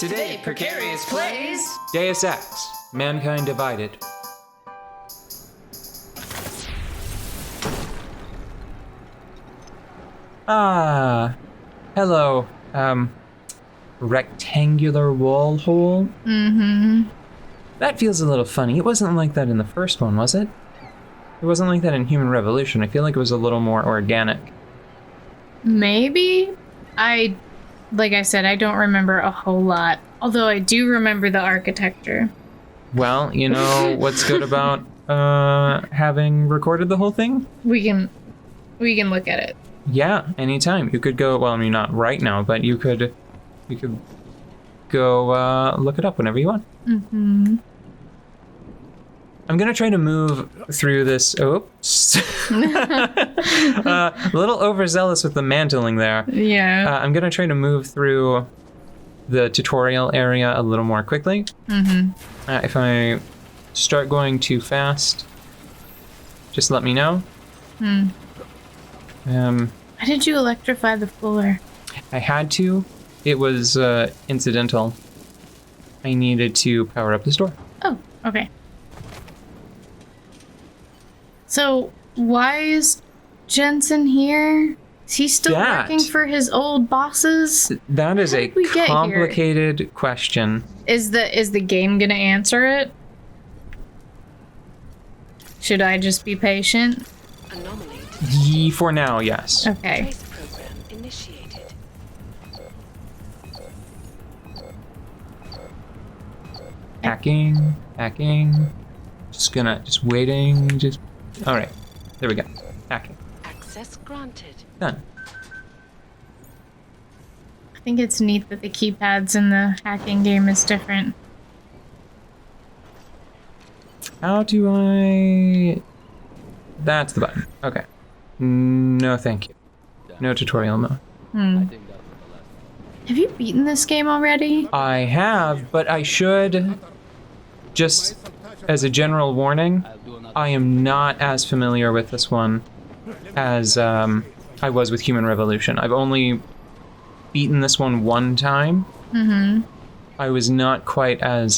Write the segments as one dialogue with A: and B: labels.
A: Today, Precarious plays
B: Deus Ex, Mankind Divided. Hello, rectangular wall hole?
C: Mm-hmm.
B: That feels a little funny. It wasn't like that in the first one, was it? It wasn't like that in Human Revolution. I feel like it was a little more organic.
C: Maybe? Like I said, I don't remember a whole lot. Although I do remember the architecture.
B: Well, you know what's good about having recorded the whole thing?
C: We can look at it.
B: Yeah, anytime. You could go, well, I mean, not right now, but you could go look it up whenever you want.
C: Mm-hmm.
B: I'm gonna try to move through this. Oops. A little overzealous with the mantling there.
C: Yeah.
B: I'm gonna try to move through the tutorial area a little more quickly.
C: Mm-hmm.
B: If I start going too fast, just let me know.
C: Why did you electrify the floor?
B: I had to. It was incidental. I needed to power up this door.
C: Oh, okay. So, why is Jensen here? Is he still working for his old bosses?
B: That is a
C: did we get
B: complicated question.
C: Is the game gonna answer it? Should I just be patient?
B: For now, yes.
C: Okay.
D: Trace program initiated.
B: Hacking. Just waiting, all right. There we go. Hacking.
D: Access granted.
B: Done.
C: I think it's neat that the keypads in the hacking game is different.
B: How do I... That's the button. Okay. No, thank you. No tutorial mode.
C: Have you beaten this game already?
B: I have, but I should... Just as a general warning, I am not as familiar with this one as I was with Human Revolution. I've only beaten this one one time.
C: Mm-hmm.
B: I was not quite as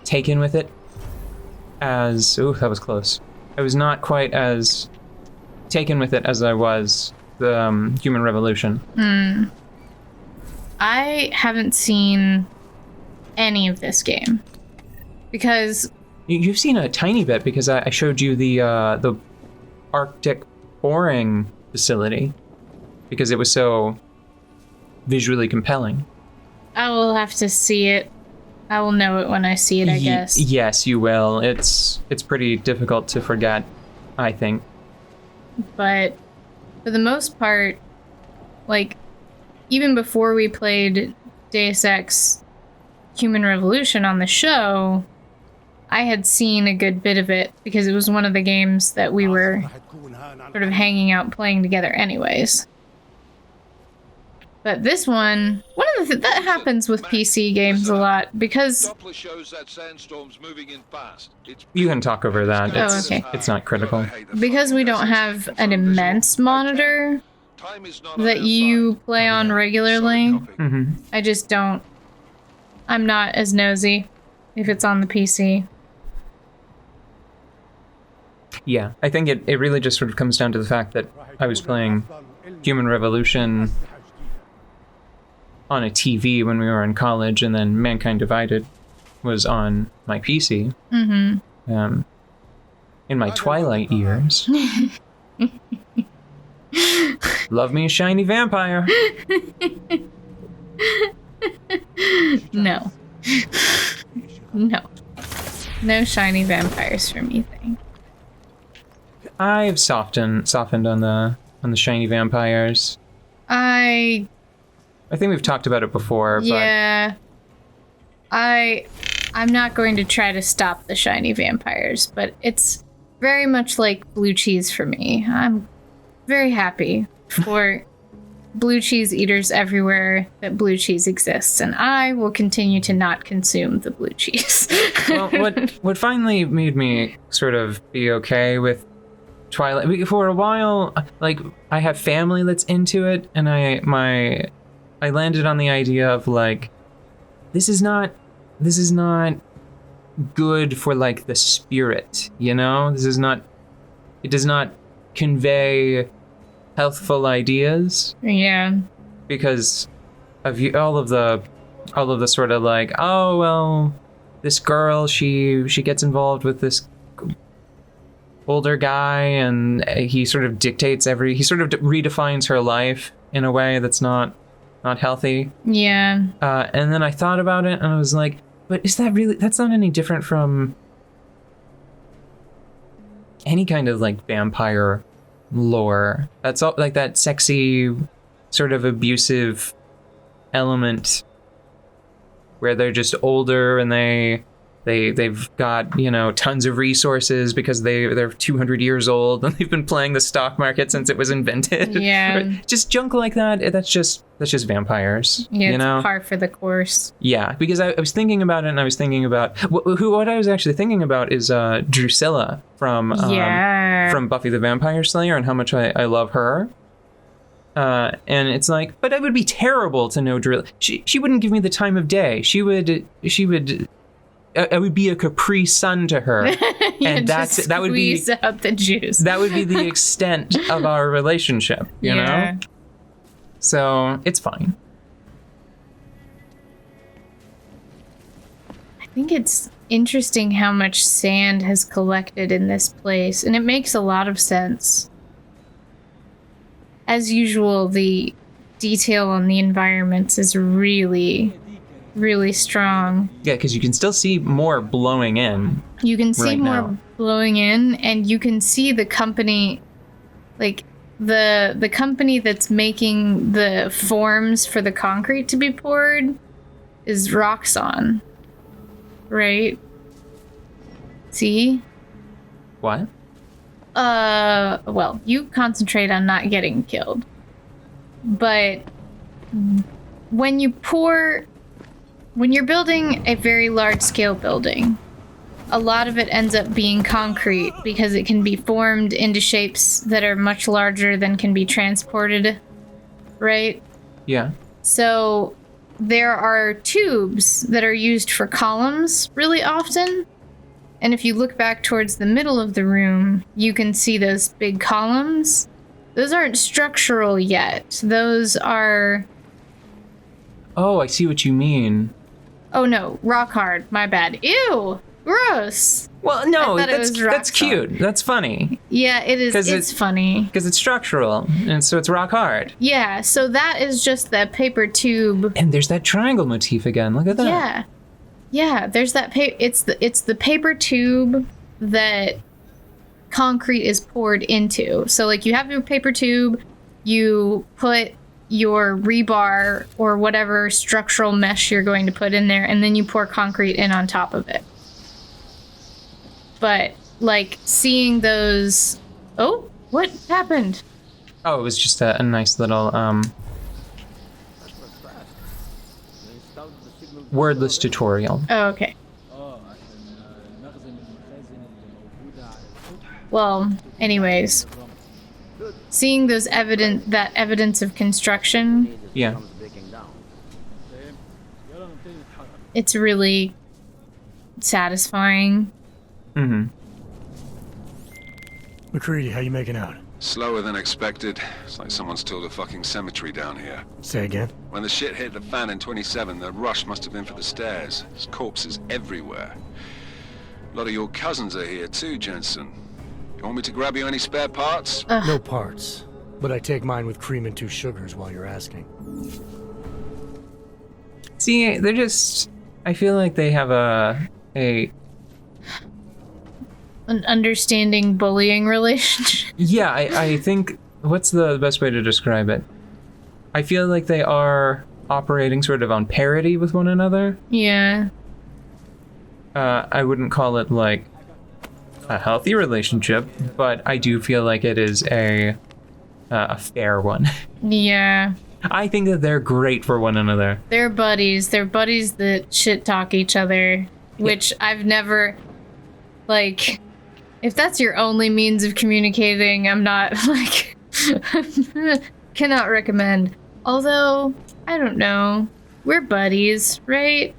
B: taken with it as... Ooh, that was close. I was not quite as taken with it as I was the Human Revolution.
C: I haven't seen any of this game because
B: You've seen a tiny bit because I showed you the Arctic boring facility because it was so visually compelling.
C: I will have to see it. I will know it when I see it, I guess.
B: Yes, you will. It's pretty difficult to forget, I think.
C: But for the most part, like, even before we played Deus Ex Human Revolution on the show, I had seen a good bit of it because it was one of the games that we were sort of hanging out playing together anyways. But this one of the that happens with PC games a lot because
B: You can talk over that.
C: Oh, okay.
B: It's not critical.
C: because we don't have an immense monitor that you play on regularly.
B: Mm-hmm.
C: I just don't. I'm not as nosy if it's on the PC.
B: Yeah, I think it really just sort of comes down to the fact that I was playing Human Revolution on a TV when we were in college, and then Mankind Divided was on my PC.
C: Mm-hmm.
B: In my twilight years. Love me a shiny vampire.
C: No. No shiny vampires for me, thank.
B: I've softened on the shiny vampires. I think we've talked about it before,
C: Yeah. I'm not going to try to stop the shiny vampires, but it's very much like blue cheese for me. I'm very happy for blue cheese eaters everywhere that blue cheese exists, and I will continue to not consume the blue cheese.
B: Well, what finally made me sort of be okay with Twilight, for a while, like, I have family that's into it, and my I landed on the idea of like, this is not good for like the spirit, you know? It does not convey healthful ideas.
C: Yeah.
B: Because of all of the sort of like, oh well, this girl, she gets involved with this older guy, and he sort of redefines her life in a way that's not healthy.
C: Yeah.
B: And then I thought about it, and I was like, but that's not any different from any kind of like vampire lore. That's all like that sexy sort of abusive element where they're just older and they've got, you know, tons of resources because they're 200 years old and they've been playing the stock market since it was invented.
C: Yeah.
B: Just junk like that. That's just vampires.
C: Yeah,
B: you
C: it's
B: know?
C: par for the course.
B: Yeah, because I was thinking about it, and I was thinking about what I was actually thinking about is Drusilla from Buffy the Vampire Slayer, and how much I love her. And it's like, but it would be terrible to know Drusilla. She wouldn't give me the time of day. She would. I would be a Capri Sun to her, and that would be
C: squeeze out the juice.
B: That would be the extent of our relationship. You know. So it's fine.
C: I think it's interesting how much sand has collected in this place, and it makes a lot of sense. As usual, the detail on the environments is really, really strong.
B: Yeah, because you can still see more blowing in.
C: You can see
B: right
C: more
B: now.
C: blowing in, and you can see the company, like the company that's making the forms for the concrete to be poured is Roxxon, right? See?
B: What?
C: Well, you concentrate on not getting killed. But when you're building a very large scale building, a lot of it ends up being concrete because it can be formed into shapes that are much larger than can be transported, right?
B: Yeah.
C: So there are tubes that are used for columns really often. And if you look back towards the middle of the room, you can see those big columns. Those aren't structural yet. Those are...
B: Oh, I see what you mean.
C: Oh no, ROKHARD, my bad. Ew! Gross!
B: Well, no,
C: I thought it was
B: that's
C: Roxxon.
B: cute. That's funny.
C: Yeah, it is. It's funny.
B: Because it's structural, and so it's rock hard.
C: Yeah, so that is just the paper tube.
B: And there's that triangle motif again. Look at that.
C: Yeah. Yeah, there's that it's the paper tube that concrete is poured into. So like you have your paper tube, you put your rebar or whatever structural mesh you're going to put in there, and then you pour concrete in on top of it. But like seeing those, oh, what happened?
B: Oh, it was just a nice little wordless tutorial.
C: Oh, okay. Well, anyways, seeing those evidence of construction,
B: Yeah.
C: it's really satisfying.
B: Mm-hmm.
E: McCready, how you making out?
F: Slower than expected. It's like someone's tilled a fucking cemetery down here.
E: Say again?
F: When the shit hit the fan in 27, the rush must have been for the stairs. There's corpses everywhere. A lot of your cousins are here too, Jensen. You want me to grab you any spare parts?
E: No parts. But I take mine with cream and 2 sugars while you're asking.
B: See, they're just... I feel like they have
C: An understanding bullying relationship.
B: Yeah, I think... What's the best way to describe it? I feel like they are operating sort of on parity with one another.
C: Yeah.
B: I wouldn't call it, like, a healthy relationship, but I do feel like it is a fair one.
C: Yeah.
B: I think that they're great for one another.
C: They're buddies. They're buddies that shit talk each other, which I've never, like, if that's your only means of communicating, I'm not, like, cannot recommend. Although, I don't know. We're buddies, right?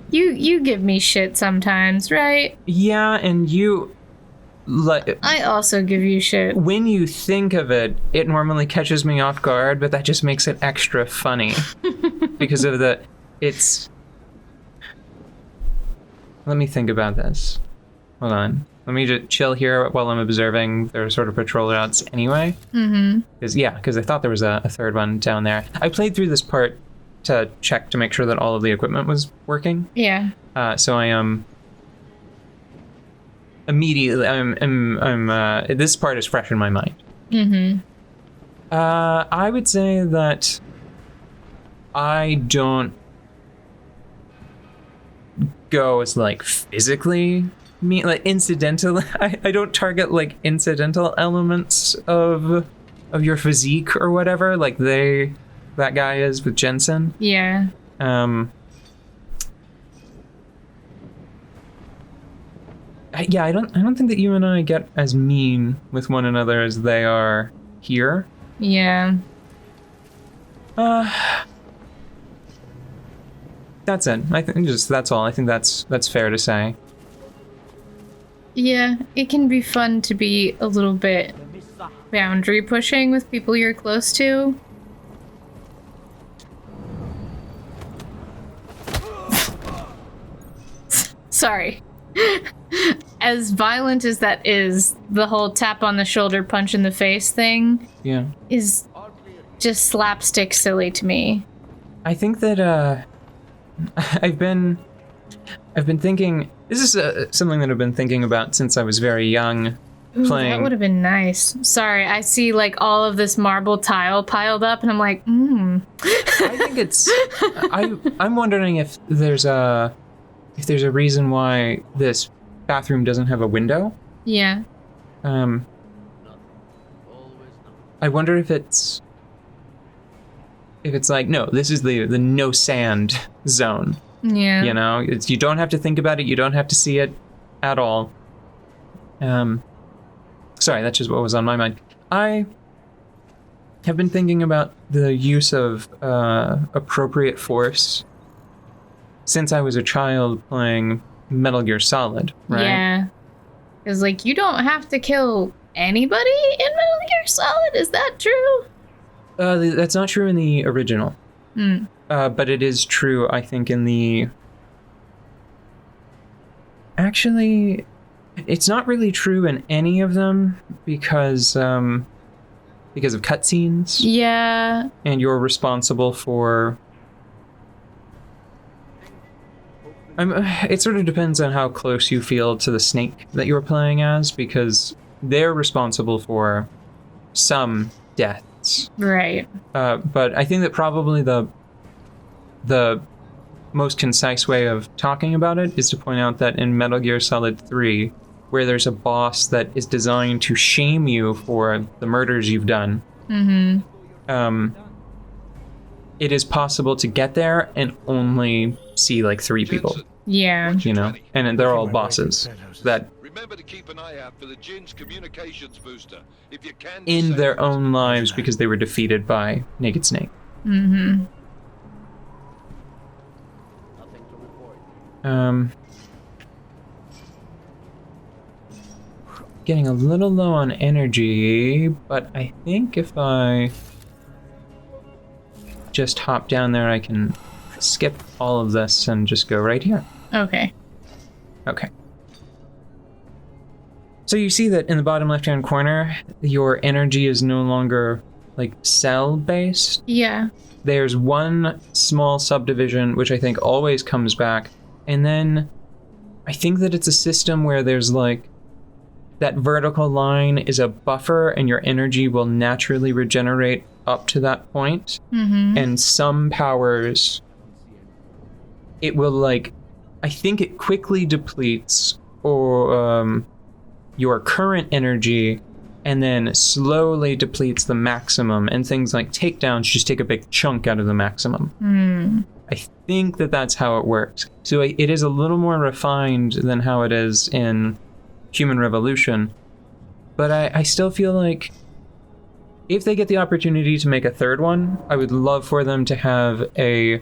C: You give me shit sometimes, right?
B: Yeah, and you... Like,
C: I also give you shit.
B: when you think of it, it normally catches me off guard, but that just makes it extra funny. Because of the... It's... Let me think about this. Hold on. Let me just chill here while I'm observing their sort of patrol routes anyway.
C: Mm-hmm.
B: Because I thought there was a third one down there. I played through this part to check to make sure that all of the equipment was working.
C: Yeah.
B: So I am... Immediately, this part is fresh in my mind.
C: Mm-hmm.
B: I would say that I don't go as, like, physically mean, like, incidental. I don't target, like, incidental elements of your physique or whatever, like that guy is with Jensen.
C: Yeah.
B: I don't think that you and I get as mean with one another as they are here.
C: Yeah.
B: That's it. I think that's all. I think that's fair to say.
C: Yeah, it can be fun to be a little bit boundary pushing with people you're close to. Sorry. As violent as that is, the whole tap on the shoulder, punch in the face thing is just slapstick silly to me.
B: I think that I've been thinking. This is something that I've been thinking about since I was very young.
C: Ooh,
B: playing.
C: that would have been nice. Sorry, I see like all of this marble tile piled up, and I'm like,
B: I think it's. I'm wondering if there's a reason why this bathroom doesn't have a window.
C: Yeah.
B: I wonder if it's like, no, this is the no sand zone.
C: Yeah.
B: You know, you don't have to think about it. You don't have to see it at all. Sorry, that's just what was on my mind. I have been thinking about the use of appropriate force since I was a child playing Metal Gear Solid, right?
C: Yeah. Because, like, you don't have to kill anybody in Metal Gear Solid? Is that true?
B: That's not true in the original. But it is true, I think, in the... Actually, it's not really true in any of them because of cutscenes.
C: Yeah.
B: And you're responsible for... it sort of depends on how close you feel to the snake that you're playing as, because they're responsible for some deaths.
C: Right.
B: But I think that probably the most concise way of talking about it is to point out that in Metal Gear Solid 3, where there's a boss that is designed to shame you for the murders you've done, it is possible to get there and only see like 3 people.
C: Yeah.
B: You know, and they're all bosses that
F: Remember to keep an eye out for the Jin's communications booster. If you can
B: in their own lives because they were defeated by Naked Snake. Getting a little low on energy, but I think if I just hop down there, I can skip all of this and just go right here.
C: Okay.
B: Okay. So you see that in the bottom left-hand corner, your energy is no longer like cell-based.
C: Yeah.
B: There's one small subdivision, which I think always comes back. And then I think that it's a system where there's like that vertical line is a buffer and your energy will naturally regenerate up to that point. And some powers, it will like, I think it quickly depletes or your current energy and then slowly depletes the maximum, and things like takedowns just take a big chunk out of the maximum. I think that that's how it works. So it is a little more refined than how it is in Human Revolution, but I still feel like if they get the opportunity to make a third one, I would love for them to have a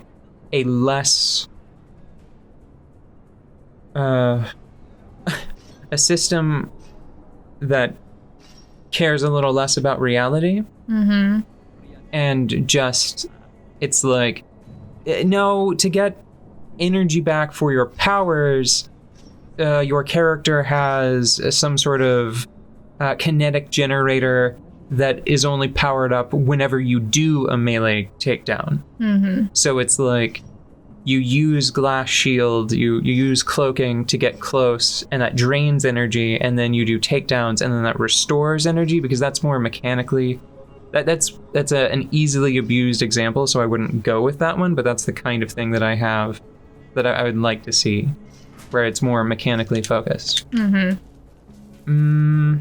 B: less a system that cares a little less about reality.
C: Mm-hmm.
B: And just, it's like, no, to get energy back for your powers, your character has some sort of kinetic generator that is only powered up whenever you do a melee takedown.
C: Mm-hmm.
B: So it's like, you use glass shield, you use cloaking to get close, and that drains energy, and then you do takedowns, and then that restores energy, because that's more mechanically... That's an easily abused example, so I wouldn't go with that one, but that's the kind of thing that I have that I would like to see, where it's more mechanically focused.
C: Mm-hmm.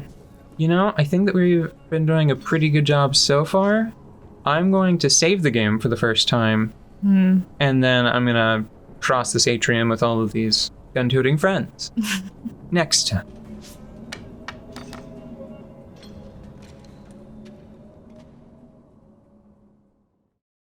B: You know, I think that we've been doing a pretty good job so far. I'm going to save the game for the first time, and then I'm gonna cross this atrium with all of these gun-toting friends. Next time.